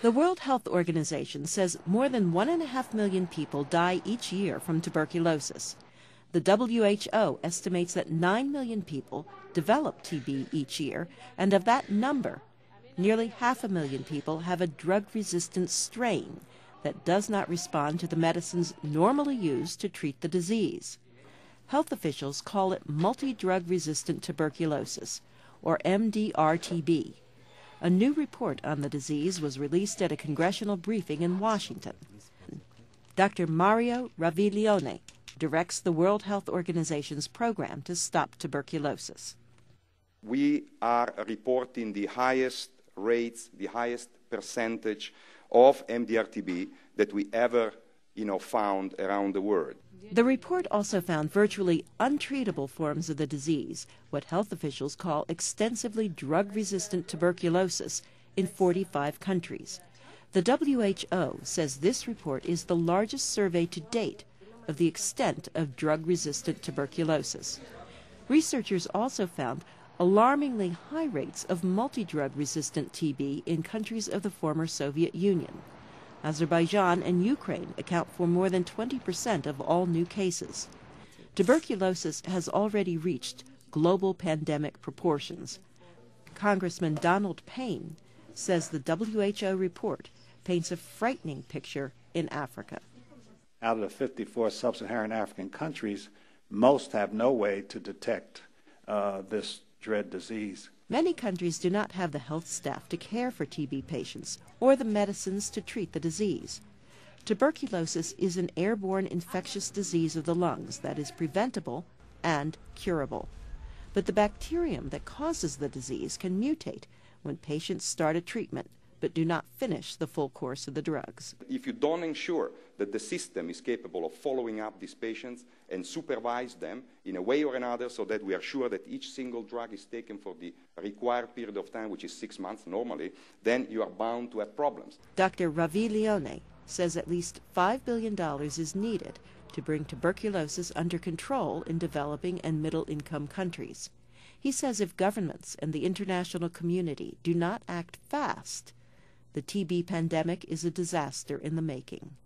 The World Health Organization says more than 1.5 million people die each year from tuberculosis. The WHO estimates that 9 million people develop TB each year, and of that number, nearly 500,000 people have a drug-resistant strain that does not respond to the medicines normally used to treat the disease. Health officials call it multi-drug-resistant tuberculosis, or MDR-TB. A new report on the disease was released at a congressional briefing in Washington. Dr. Mario Raviglione directs the World Health Organization's program to stop tuberculosis. We are reporting the highest rates, the highest percentage of MDR-TB that we ever found around the world. The report also found virtually untreatable forms of the disease, what health officials call extensively drug-resistant tuberculosis, in 45 countries. The WHO says this report is the largest survey to date of the extent of drug-resistant tuberculosis. Researchers also found alarmingly high rates of multi-drug-resistant TB in countries of the former Soviet Union. Azerbaijan and Ukraine account for more than 20% of all new cases. Tuberculosis has already reached global pandemic proportions. Congressman Donald Payne says the WHO report paints a frightening picture in Africa. Out of the 54 sub-Saharan African countries, most have no way to detect this dread disease. Many countries do not have the health staff to care for TB patients or the medicines to treat the disease. Tuberculosis is an airborne infectious disease of the lungs that is preventable and curable. But the bacterium that causes the disease can mutate when patients start a treatment but do not finish the full course of the drugs. If you don't ensure that the system is capable of following up these patients and supervise them in a way or another so that we are sure that each single drug is taken for the required period of time, which is 6 months normally, then you are bound to have problems. Dr. Raviglione says at least $5 billion is needed to bring tuberculosis under control in developing and middle-income countries. He says if governments and the international community do not act fast, the TB pandemic is a disaster in the making.